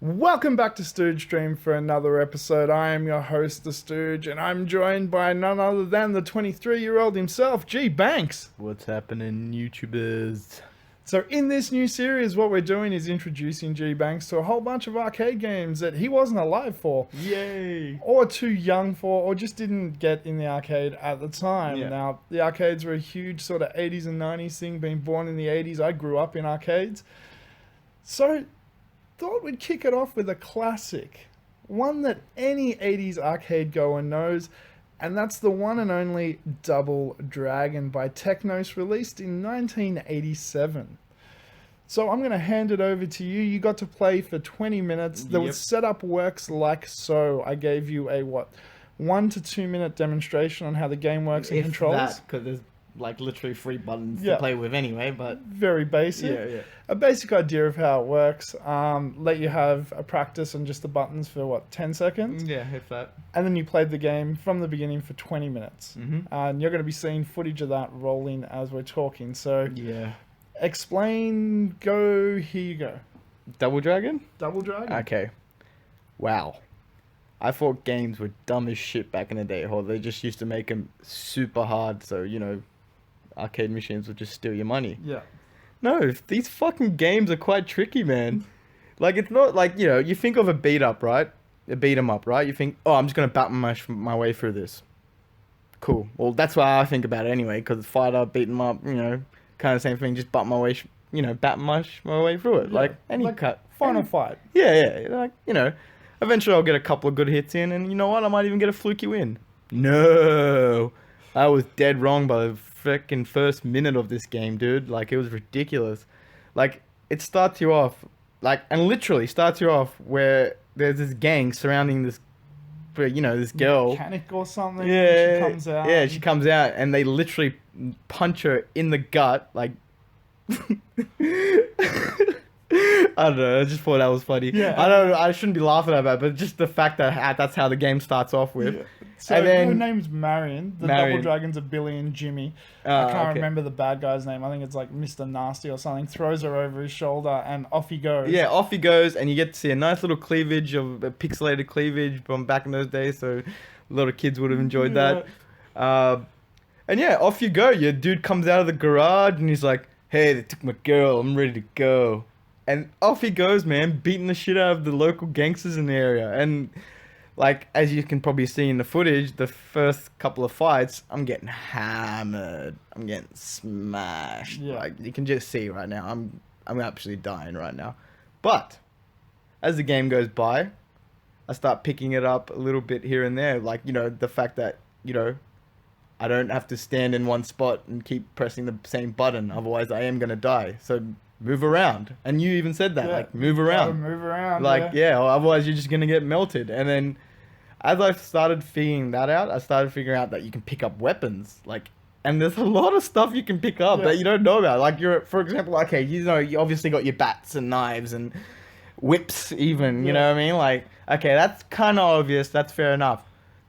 Welcome back to Stooge Stream for another episode. I am your host, the Stooge, and I'm joined by none other than the 23-year-old himself, G Banks. What's happening, YouTubers? So in this new series, what we're doing is introducing G Banks to a whole bunch of arcade games that he wasn't alive for. Yay! Or too young for, or just didn't get in the arcade at the time. Yeah. Now, the arcades were a huge sort of 80s and 90s thing. Being born in the 80s, I grew up in arcades. So thought we'd kick it off with a classic, one that any 80s arcade goer knows, and that's the one and only Double Dragon by Technos, released in 1987. So I'm going to hand it over to you. You got to play for 20 minutes. The setup works like so. I gave you a 1 to 2 minute demonstration on how the game works and controls. Because there's like literally 3 buttons to play with anyway, but very basic. Yeah. A basic idea of how it works. Let you have a practice on just the buttons for 10 seconds? Yeah, if that. And then you played the game from the beginning for 20 minutes. Mm-hmm. And you're going to be seeing footage of that rolling as we're talking. So Yeah. Explain, go, here you go. Double Dragon? Double Dragon? Okay. Wow. I thought games were dumb as shit back in the day, or they just used to make them super hard, so, arcade machines would just steal your money. Yeah. No, these fucking games are quite tricky, man. Like, it's not like, you think of a beat up, right? A beat 'em up, right? You think, oh, I'm just going to bat my way through this. Cool. Well, that's why I think about it anyway, because fighter, beat 'em up, kind of same thing, just bat my way through it. Yeah, Like, any cut. Final fight. Yeah. Like, eventually I'll get a couple of good hits in, and you know what? I might even get a fluky win. No. I was dead wrong by the freaking first minute of this game, dude. Like, it was ridiculous. Like, it starts you off, and literally starts you off where there's this gang surrounding this, this girl. Mechanic or something. Yeah. She comes out. Yeah, she comes out, and they literally punch her in the gut, like... I don't know. I just thought that was funny. Yeah. I shouldn't be laughing at that, but just the fact that that's how the game starts off with. Yeah. So And then- her name's Marion. The Marion. Double Dragons are Billy and Jimmy. I can't remember the bad guy's name. I think it's like Mr. Nasty or something. Throws her over his shoulder and off he goes. Yeah, off he goes, and you get to see a nice little cleavage of a pixelated cleavage from back in those days. So a lot of kids would have enjoyed that. And yeah, off you go. Your dude comes out of the garage and he's like, "Hey, they took my girl. I'm ready to go." And off he goes, man, beating the shit out of the local gangsters in the area. And like, as you can probably see in the footage, the first couple of fights, I'm getting hammered. I'm getting smashed. Yeah. Like, you can just see right now. I'm absolutely dying right now. But as the game goes by, I start picking it up a little bit here and there. Like, the fact that, I don't have to stand in one spot and keep pressing the same button. Otherwise, I am going to die. So move around. And you even said that, like, move around. Move around. Like, otherwise you're just going to get melted. And then as I started figuring that out, I started figuring out that you can pick up weapons. Like, and there's a lot of stuff you can pick up that you don't know about. Like, for example, okay, you obviously got your bats and knives and whips even, you know what I mean? Like, okay, that's kind of obvious. That's fair enough.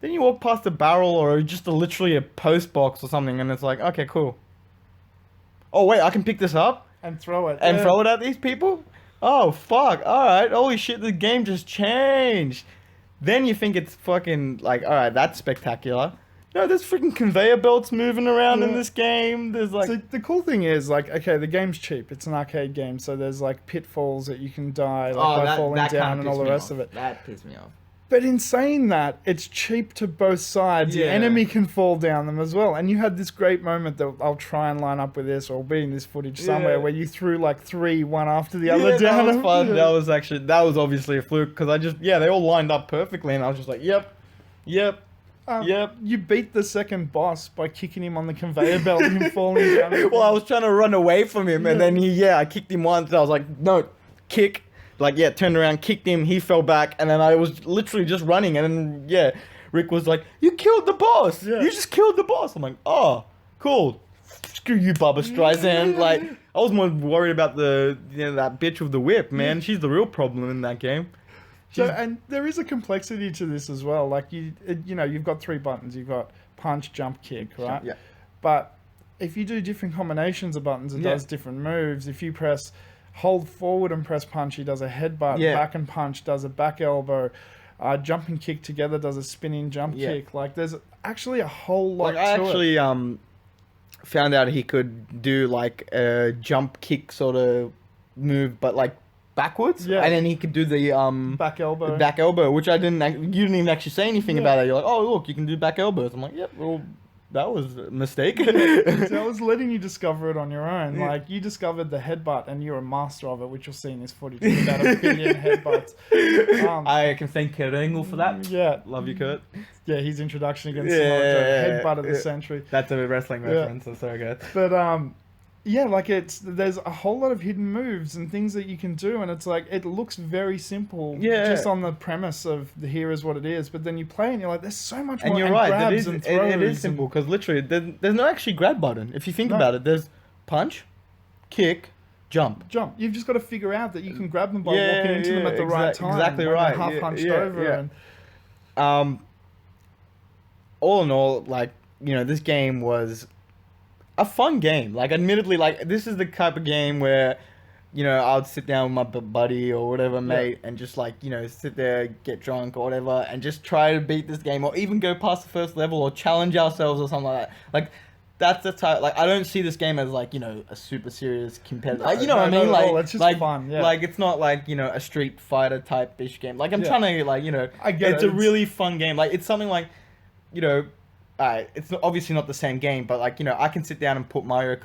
Then you walk past a barrel or just literally a post box or something, and it's like, okay, cool. Oh, wait, I can pick this up? And throw it. And throw it at these people? Oh, fuck. Alright, holy shit, the game just changed. Then you think it's fucking, like, alright, that's spectacular. No, there's freaking conveyor belts moving around in this game. There's like... So the cool thing is, like, okay, the game's cheap. It's an arcade game, so there's, like, pitfalls that you can die by falling down and all the rest of it. That pissed me off. But in saying that, it's cheap to both sides. The enemy can fall down them as well. And you had this great moment that I'll try and line up with this, or be in this footage somewhere, where you threw like 3, one after the other down. That was fun. That was obviously a fluke, because they all lined up perfectly, and I was just like, yep. You beat the second boss by kicking him on the conveyor belt and him falling down. Well, I was trying to run away from him, and then I kicked him once, and I was like, no, kick. Like, turned around, kicked him, he fell back, and then I was literally just running, and then, Rick was like, you killed the boss! Yeah. You just killed the boss! I'm like, oh, cool. Screw you, Barbra Streisand. Like, I was more worried about that bitch with the whip, man. She's the real problem in that game. So, and there is a complexity to this as well. Like, you've got 3 buttons. You've got punch, jump, kick, right? Yeah. But if you do different combinations of buttons, it does different moves. If you press hold forward and press punch, he does a headbutt. Yeah. Back and punch does a back elbow. Jump and kick together does a spinning jump kick. Like, there's actually a whole lot Like, I to actually it. found out he could do like a jump kick sort of move, but like backwards. Yeah. And then he could do the Back elbow. back elbow, which you didn't even actually say anything Yeah. about it. You're like, oh look, you can do back elbows. I'm like, yep, well, that was a mistake. So I was letting you discover it on your own. Yeah. Like, you discovered the headbutt and you're a master of it, which you'll see in this footage. There's about 1 billion headbutts. I can thank Kurt Angle for that. Yeah. Love you, Kurt. Yeah, his introduction against Yeah, Samoa Joe, yeah, headbutt of the yeah. century. That's a wrestling reference. So sorry, guys. But yeah, like, there's a whole lot of hidden moves and things that you can do, and it's like, it looks very simple, Yeah. just on the premise of the here is what it is. But then you play and you're like, there's so much more. And you're right. That grabs is, and it throws is simple because literally there's no actually grab button. If you think No. about it, there's punch, kick, jump. jump. You've just got to figure out that you can grab them by Yeah, walking into them yeah, at the right time. exactly when they're right. half Yeah, hunched yeah, over. yeah. And All in all, like, you know, this game was a fun game. Like, admittedly, like, this is the type of game where, you know, I would sit down with my buddy or whatever, mate, and just, like, you know, sit there, get drunk or whatever, and just try to beat this game, or even go past the first level, or challenge ourselves or something like that. Like, that's the type. Like, I don't see this game as, like, you know, a super serious competitor. Like, you know what I mean? not at Like, all. It's just like, fun. Yeah. like, it's not like, you know, a Street Fighter type ish game. Like, I'm Yeah. trying to, like, you know, I get it's it. a really fun game. Like, it's something like, you know, it's obviously not the same game, but like, you know, I can sit down and put Mario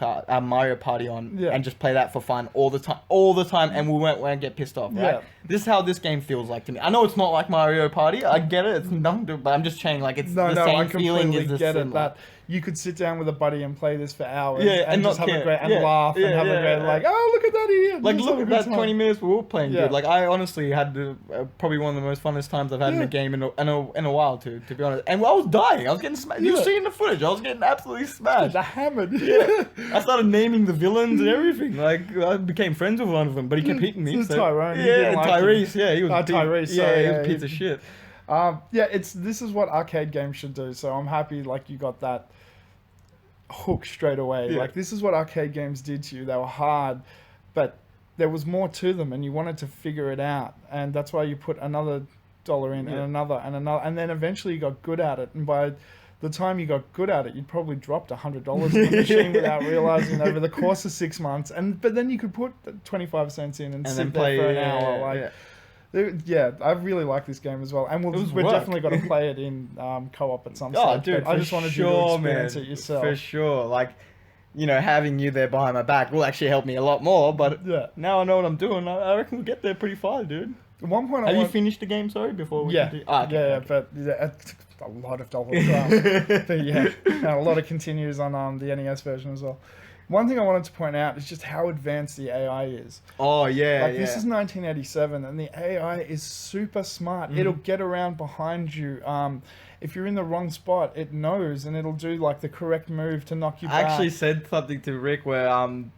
Party on Yeah. and just play that for fun all the time, and we won't get pissed off, right? Yeah. This is how this game feels like to me. I know it's not like Mario Party. I get it. It's nothing to, but I'm just saying, like, it's No, the I same feeling completely as the get it. sim, That you could sit down with a buddy and play this for hours, Yeah, and just not have a care. great and Yeah, laugh and yeah, have yeah, a great yeah. like, oh, look at that idiot. Like, Let's look have a at good that time. 20 minutes we were all playing, Yeah. dude. Like, I honestly had probably one of the most funnest times I've had in Yeah. a game in a while, to be honest. And I was dying. I was getting smashed. You Yeah. see in the footage, I was getting absolutely smashed. The hammered. Yeah. I started naming the villains and everything. Like, I became friends with one of them, but he kept hitting me. It's So, Tyrone. You Yeah, didn't like him. Tyrese. Yeah, he was big. Tyrese, Yeah, sorry, he was yeah, a piece of shit. Yeah, this is what arcade games should do. So I'm happy like you got that hook straight away. Yeah. Like, this is what arcade games did to you. They were hard, but there was more to them, and you wanted to figure it out, and that's why you put another dollar in Yeah. and another, and then eventually you got good at it. And by the time you got good at it, you'd probably dropped $100 in the machine without realizing over the course of 6 months. But then you could put 25 cents in and sit then there play for an hour. Like, yeah, I really like this game as well, and It was we're work. definitely going to play it in co-op at some Oh, stage. dude, but I for just wanted sure, you to experience man. it yourself. For sure. Like, you know, having you there behind my back will actually help me a lot more. But Yeah. now I know what I'm doing. I reckon we'll get there pretty far, dude. At one point, Have you finished the game? Sorry, before we Yeah, continue? Ah, okay, yeah, okay. but it took a lot of dollars. But yeah, and a lot of continues on the NES version as well. One thing I wanted to point out is just how advanced the AI is. Oh yeah, Like, yeah. this is 1987, and the AI is super smart. Mhm. It'll get around behind you. If you're in the wrong spot, it knows, and it'll do like the correct move to knock you I back. actually said something to Rick where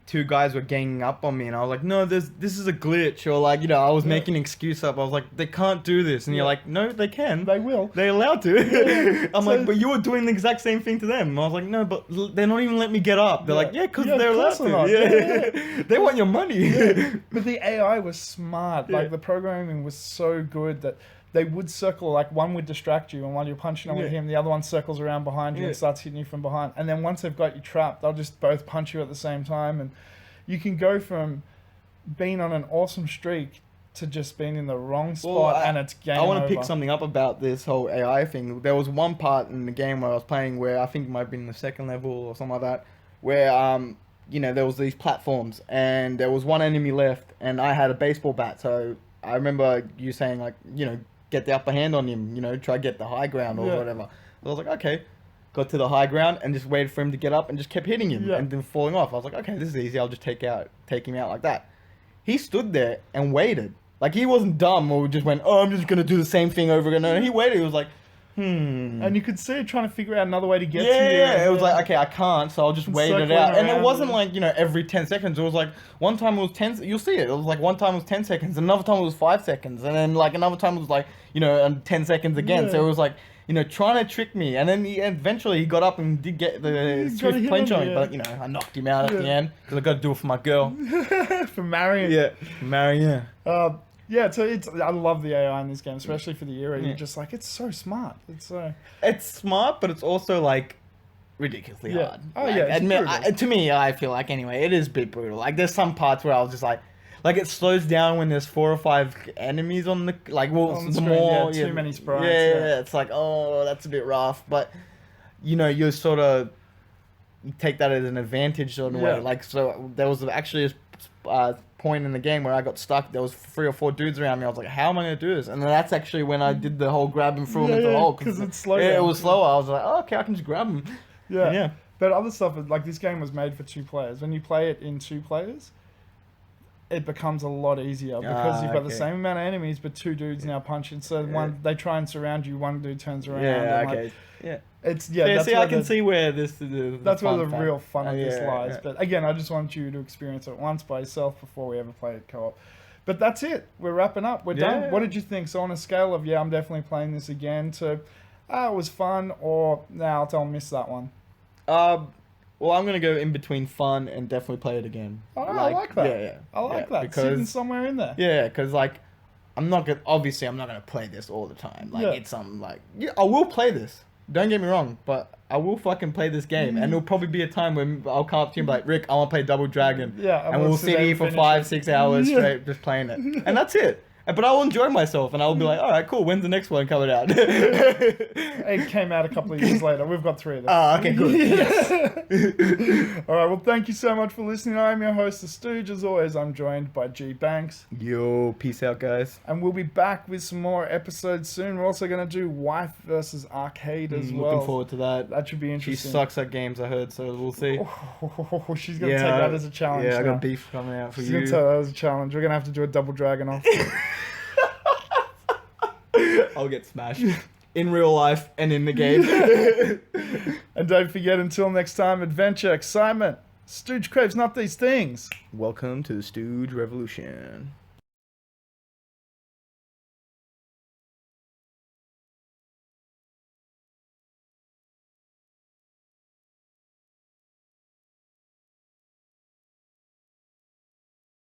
two guys were ganging up on me, and I was like, no, this is a glitch, or like, you know, I was Yeah. making an excuse up. I was like, they can't do this, and you're Yeah. like, no, they can. They will. They're allowed to. Yeah. I'm So- like, but you were doing the exact same thing to them. And I was like, no, but they're not even letting me get up. They're Yeah. like, yeah, because Yeah, of they're allowed course to. they're not. Yeah. They want your money. But the AI was smart. Yeah. Like, the programming was so good that they would circle, like, one would distract you, and while you're punching on with Yeah. him, the other one circles around behind you Yeah. and starts hitting you from behind. And then once they've got you trapped, they'll just both punch you at the same time. And you can go from being on an awesome streak to just being in the wrong spot, and it's game I want to over. pick something up about this whole AI thing. There was one part in the game where I was playing where I think it might have been the second level or something like that, where you know, there was these platforms and there was one enemy left, and I had a baseball bat. So I remember you saying, like, you know, get the upper hand on him, you know, try to get the high ground or Yeah. whatever. I was like, okay. Got to the high ground and just waited for him to get up and just kept hitting him Yeah. and then falling off. I was like, okay, this is easy. I'll just take him out like that. He stood there and waited. Like, he wasn't dumb or just went, oh, I'm just going to do the same thing over again. No, he waited. He was like, And you could see it trying to figure out another way to get to you. Yeah, it was like, okay, I can't, so I'll just wait it circling out. And it around, wasn't yeah. like, every 10 seconds. It was like, one time it was 10, you'll see it. It was like one time it was 10 seconds, another time it was 5 seconds, and then like another time it was like, 10 seconons again. Yeah. So it was like, trying to trick me. And then eventually he got up and did get the got a swift hit clinch on on you, me. yeah. But, I knocked him out at the Yeah. end, because I got to do it for my girl. For Marion. Yeah, Marion. Yeah, so I love the AI in this game, especially for the era. Yeah. You're just like, it's so smart. It's so... It's smart, but it's also like ridiculously Yeah. hard. Oh, Like, yeah, it's brutal. to me, I feel like anyway, it is a bit brutal. Like there's some parts where I was just like it slows down when there's 4 or 5 enemies on the On the the screen, more yeah, too many sprites, Yeah, it's like, oh, that's a bit rough, but you sort of take that as an advantage in a Yeah. way. Like, so there was actually a point in the game where I got stuck. There was 3 or 4 dudes around me. I was like, how am I gonna do this? And then that's actually when I did the whole grab and throw him Yeah, into the yeah, hole 'cause it's slow Yeah, it down. was slower. I was like, oh, okay, I can just grab him. Yeah. Yeah. But other stuff, like this game was made for 2 players. When you play it in 2 players, it becomes a lot easier because you've got the okay. same amount of enemies, but 2 dudes now punching. So they try and surround you, 1 dude turns around. Yeah, and okay. like, Yeah. it's Yeah, that's see, where I can the- see where this That's where the fun real fact- fun of this yeah, lies. yeah. But again, I just want you to experience it once by yourself before we ever play it co-op. But that's it. We're wrapping up. We're done. Yeah. What did you think? So on a scale of, I'm definitely playing this again, to, it was fun, or, I'll miss that one. Well, I'm gonna go in between fun and definitely play it again. Oh, I like that. Yeah, yeah. I like yeah, that. Sitting because somewhere in there. yeah, because like I'm not gonna play this all the time. Like Yeah. it's I will play this. Don't get me wrong, but I will fucking play this game, and there'll probably be a time when I'll come up to you and be like, Rick, I want to play Double Dragon. Yeah, and we'll sit sit there here and for finish 5-6 hours Yeah. straight just playing it, and that's it. But I will enjoy myself, and I'll be like, all right, cool. When's the next one coming out? It came out a couple of years later. We've got 3 of them. Oh, okay, good. All right, well, thank you so much for listening. I'm your host, the Stooge. As always, I'm joined by G Banks. Yo, peace out, guys. And we'll be back with some more episodes soon. We're also going to do Wife versus Arcade as well. Looking forward to that. That should be She interesting. sucks at games, I heard, so we'll see. She's going to take that as a challenge. Yeah, I now. got beef coming out for She's going you. to take that as a challenge. We're going to have to do a Double Dragon off. I'll get smashed. In real life and in the game. And don't forget, until next time, adventure, excitement. Stooge Craves, not these things. Welcome to the Stooge Revolution.